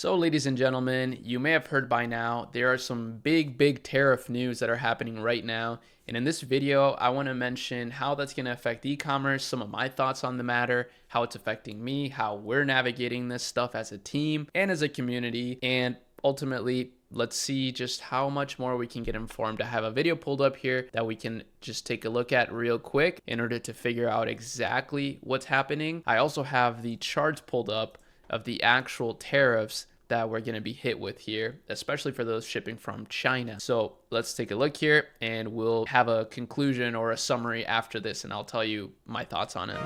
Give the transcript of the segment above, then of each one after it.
So ladies and gentlemen, you may have heard by now, there are some big tariff news that are happening right now. And in this video, I want to mention how that's going to affect e-commerce, some of my thoughts on the matter, how it's affecting me, how we're navigating this stuff as a team and as a community. And ultimately, let's see just how much more we can get informed. I have a video pulled up here that we can just take a look at real quick in order to figure out exactly what's happening. I also have the charts pulled up of the actual tariffs that we're going to be hit with here, especially for those shipping from China. So let's take a look here and we'll have a conclusion or a summary after this, and I'll tell you my thoughts on it.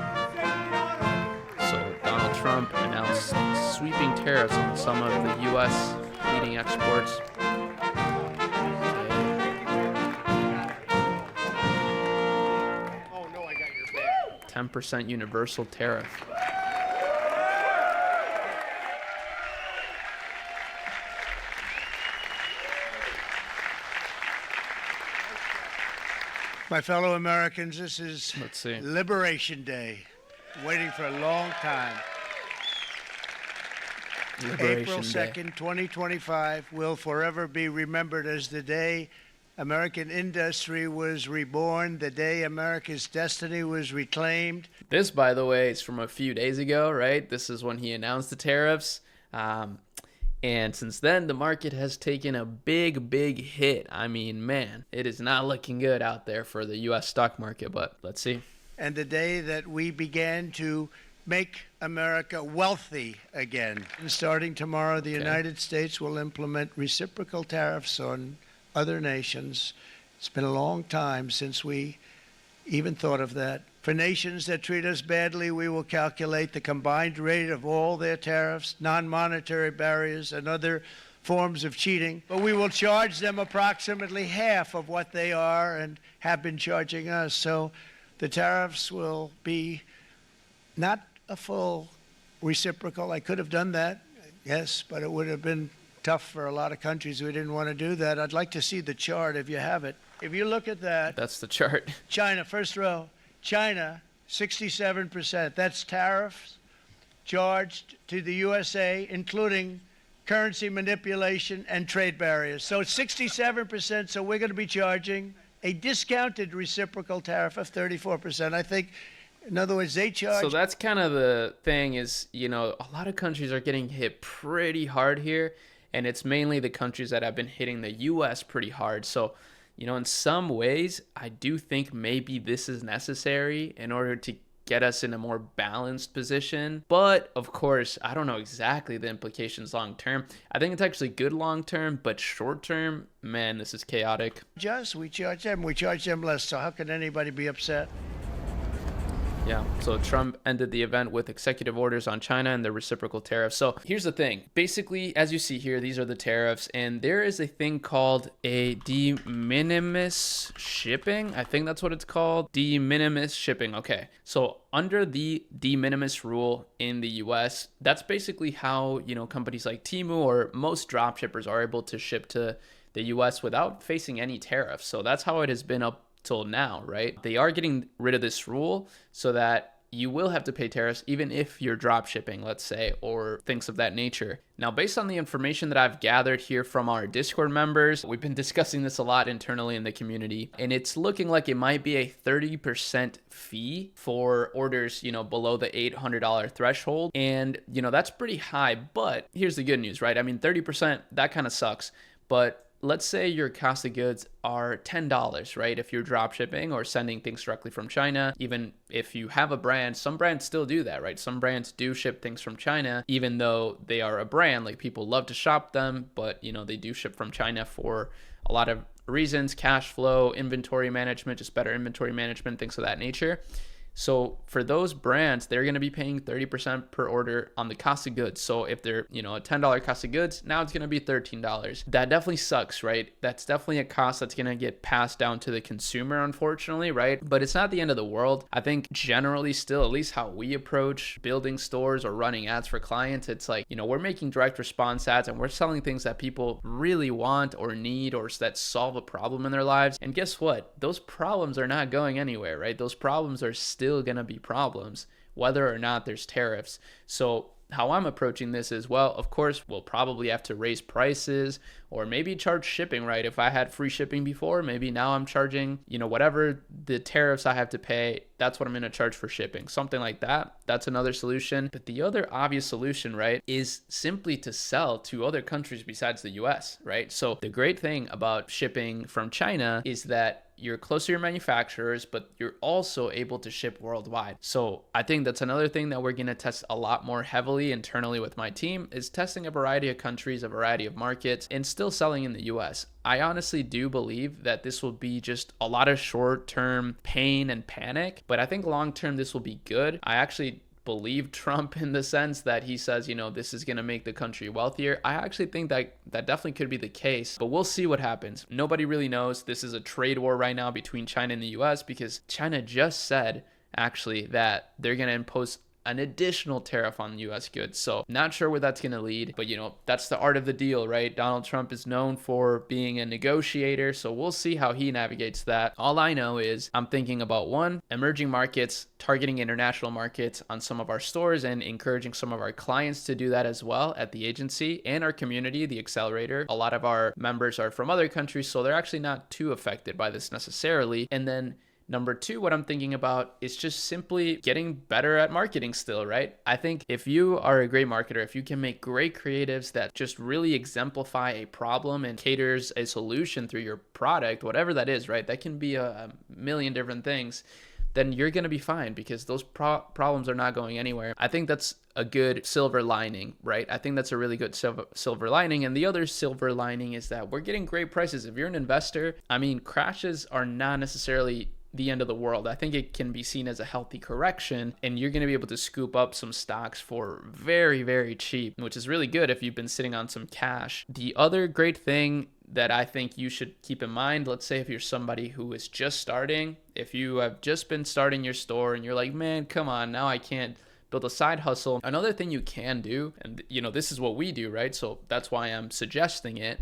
So Donald Trump announced sweeping tariffs on some of the U.S. leading exports. Oh no, I got your back. 10% universal tariff. My fellow Americans, this is Liberation Day. Waiting for a long time. April 2nd, 2025 will forever be remembered as the day American industry was reborn, the day America's destiny was reclaimed. This, by the way, is from a few days ago, right? This is when he announced the tariffs. And since then, the market has taken a big hit. I mean, man, it is not looking good out there for the U.S. stock market, but let's see. And the day that we began to make America wealthy again. And starting tomorrow, the United States will implement reciprocal tariffs on other nations. It's been a long time since we even thought of that. For nations that treat us badly, we will calculate the combined rate of all their tariffs, non-monetary barriers, and other forms of cheating. But we will charge them approximately half of what they are and have been charging us. So the tariffs will be not a full reciprocal. I could have done that, yes, but it would have been tough for a lot of countries who didn't want to do that. I'd like to see the chart if you have it. If you look at that. That's the chart. China, first row. China, 67%. That's tariffs charged to the USA, including currency manipulation and trade barriers. So it's 67%, so we're going to be charging a discounted reciprocal tariff of 34%. I think, in other words, they charge. So that's kind of the thing is, you know, a lot of countries are getting hit pretty hard here, and it's mainly the countries that have been hitting the U.S. pretty hard. So, you know, in some ways, I do think maybe this is necessary in order to get us in a more balanced position. But of course, I don't know exactly the implications long term. I think it's actually good long term, but short term, man, this is chaotic. We charge them less. So how can anybody be upset? Yeah, so Trump ended the event with executive orders on China and the reciprocal tariffs. So here's the thing. Basically, as you see here, these are the tariffs, and there is a thing called a de minimis shipping. I think that's what it's called. De minimis shipping. Okay, so under the de minimis rule in the US, that's basically how, you know, companies like Temu or most dropshippers are able to ship to the US without facing any tariffs. So that's how it has been up till now, right? They are getting rid of this rule so that you will have to pay tariffs even if you're drop shipping, let's say, or things of that nature. Now, based on the information that I've gathered here from our Discord members, we've been discussing this a lot internally in the community, and it's looking like it might be a 30% fee for orders, you know, below the $800 threshold. And, you know, that's pretty high, but here's the good news, right? I mean, 30%, that kind of sucks, but let's say your cost of goods are $10, right? If you're drop shipping or sending things directly from China, even if you have a brand, some brands still do that, right? Some brands do ship things from China, even though they are a brand, like people love to shop them, but you know, they do ship from China for a lot of reasons, cash flow, inventory management, just better inventory management, things of that nature. So for those brands, they're going to be paying 30% per order on the cost of goods. So if they're, you know, a $10 cost of goods, now it's going to be $13. That definitely sucks, right? That's definitely a cost that's going to get passed down to the consumer, unfortunately, right? But it's not the end of the world. I think generally still, at least how we approach building stores or running ads for clients, it's like, you know, we're making direct response ads and we're selling things that people really want or need or that solve a problem in their lives. And guess what? Those problems are not going anywhere, right? Those problems are still going to be problems, whether or not there's tariffs. So how I'm approaching this is, well, of course, we'll probably have to raise prices or maybe charge shipping, right? If I had free shipping before, maybe now I'm charging, whatever the tariffs I have to pay, that's what I'm going to charge for shipping, something like that. That's another solution. But the other obvious solution, right, is simply to sell to other countries besides the US, right? So the great thing about shipping from China is that you're close to your manufacturers, but you're also able to ship worldwide. So I think that's another thing that we're going to test a lot more heavily internally with my team, is testing a variety of countries, a variety of markets, and still selling in the US. I honestly do believe that this will be just a lot of short-term pain and panic, but I think long-term this will be good. I actually believe Trump in the sense that he says, this is going to make the country wealthier. I actually think that definitely could be the case, but we'll see what happens. Nobody really knows. This is a trade war right now between China and the US, because China just said actually that they're going to impose an additional tariff on US goods. So not sure where that's going to lead, but that's the art of the deal, right? Donald Trump is known for being a negotiator, so we'll see how he navigates that. All I know is I'm thinking about, one, emerging markets, targeting international markets on some of our stores and encouraging some of our clients to do that as well at the agency and our community, the accelerator. A lot of our members are from other countries, so they're actually not too affected by this necessarily. And then number two, what I'm thinking about is just simply getting better at marketing still, right? I think if you are a great marketer, if you can make great creatives that just really exemplify a problem and caters a solution through your product, whatever that is, right? That can be a million different things. Then you're going to be fine, because those problems are not going anywhere. I think that's a good silver lining, right? I think that's a really good silver lining. And the other silver lining is that we're getting great prices. If you're an investor, crashes are not necessarily the end of the world. I think it can be seen as a healthy correction, and you're going to be able to scoop up some stocks for very, very cheap, which is really good if you've been sitting on some cash. The other great thing that I think you should keep in mind, let's say if you're somebody who is just starting, if you have just been starting your store and you're like, man, come on, now I can't build a side hustle. Another thing you can do, and this is what we do, right? So that's why I'm suggesting it,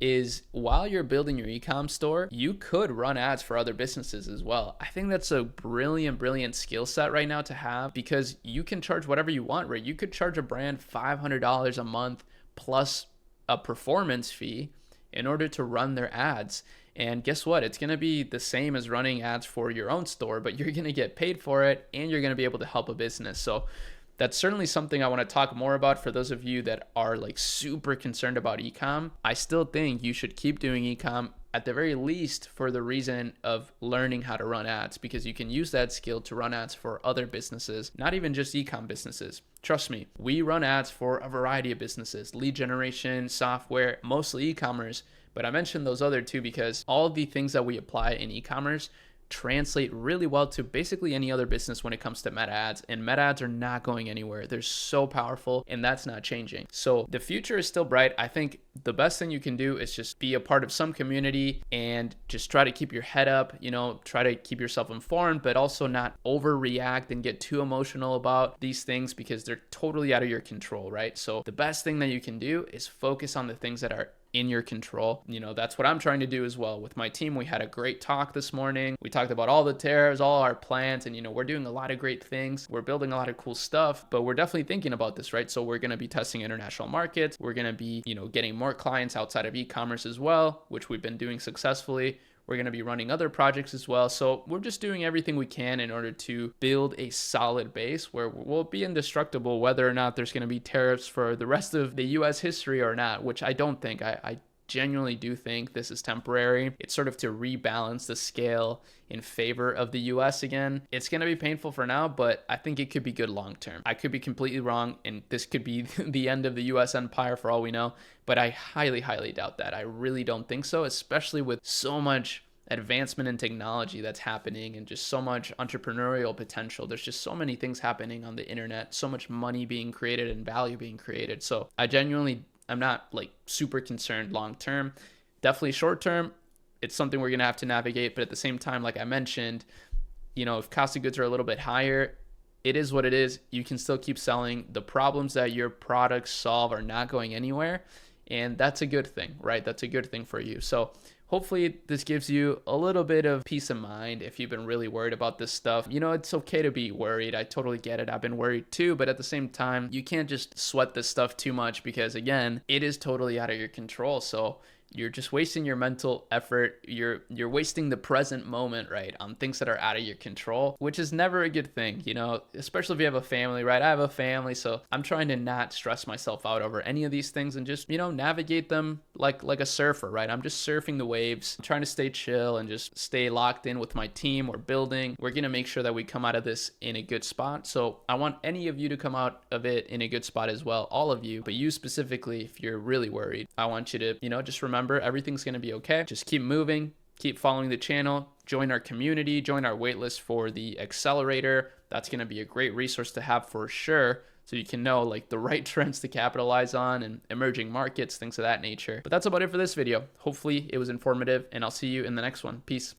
is while you're building your e-com store, you could run ads for other businesses as well. I think that's a brilliant skill set right now to have, because you can charge whatever you want, right? You could charge a brand $500 a month plus a performance fee in order to run their ads. And guess what? It's going to be the same as running ads for your own store, but you're going to get paid for it and you're going to be able to help a business. So that's certainly something I want to talk more about for those of you that are like super concerned about e-com. I still think you should keep doing e-com, at the very least for the reason of learning how to run ads, because you can use that skill to run ads for other businesses, not even just e-com businesses. Trust me, we run ads for a variety of businesses, lead generation, software, mostly e-commerce, but I mentioned those other two because all of the things that we apply in e-commerce translate really well to basically any other business when it comes to meta ads, and meta ads are not going anywhere. They're so powerful, and that's not changing. So the future is still bright. I think the best thing you can do is just be a part of some community and just try to keep your head up, try to keep yourself informed, but also not overreact and get too emotional about these things because they're totally out of your control, right? So the best thing that you can do is focus on the things that are in your control. That's what I'm trying to do as well. With my team, we had a great talk this morning. We talked about all the tariffs, all our plans, and we're doing a lot of great things. We're building a lot of cool stuff, but we're definitely thinking about this, right? So we're going to be testing international markets. We're going to be, getting more clients outside of e-commerce as well, which we've been doing successfully. We're going to be running other projects as well. So we're just doing everything we can in order to build a solid base where we'll be indestructible, whether or not there's going to be tariffs for the rest of the US history or not, which I don't think. I genuinely do think this is temporary. It's sort of to rebalance the scale in favor of the US again. It's going to be painful for now, but I think it could be good long term. I could be completely wrong, and this could be the end of the US empire for all we know, but I highly, highly doubt that. I really don't think so, especially with so much advancement in technology that's happening and just so much entrepreneurial potential. There's just so many things happening on the internet, so much money being created and value being created. So I'm not like super concerned long term. Definitely short term, it's something we're going to have to navigate. But at the same time, like I mentioned, if cost of goods are a little bit higher, it is what it is. You can still keep selling. The problems that your products solve are not going anywhere. And that's a good thing, right? That's a good thing for you. So hopefully this gives you a little bit of peace of mind if you've been really worried about this stuff. You know, it's okay to be worried. I totally get it. I've been worried too, but at the same time, you can't just sweat this stuff too much because again, it is totally out of your control. So you're just wasting your mental effort. You're wasting the present moment, right, on things that are out of your control, which is never a good thing, you know, especially if you have a family, right? I have a family, so I'm trying to not stress myself out over any of these things and just, you know, navigate them like a surfer, right? I'm just surfing the waves, I'm trying to stay chill and just stay locked in with my team. We're building. We're going to make sure that we come out of this in a good spot. So I want any of you to come out of it in a good spot as well, all of you, but you specifically, if you're really worried, I want you to, you know, just remember everything's going to be okay. Just keep moving, keep following the channel, join our community, join our waitlist for the accelerator. That's going to be a great resource to have for sure. So you can know like the right trends to capitalize on and emerging markets, things of that nature. But that's about it for this video. Hopefully it was informative and I'll see you in the next one. Peace.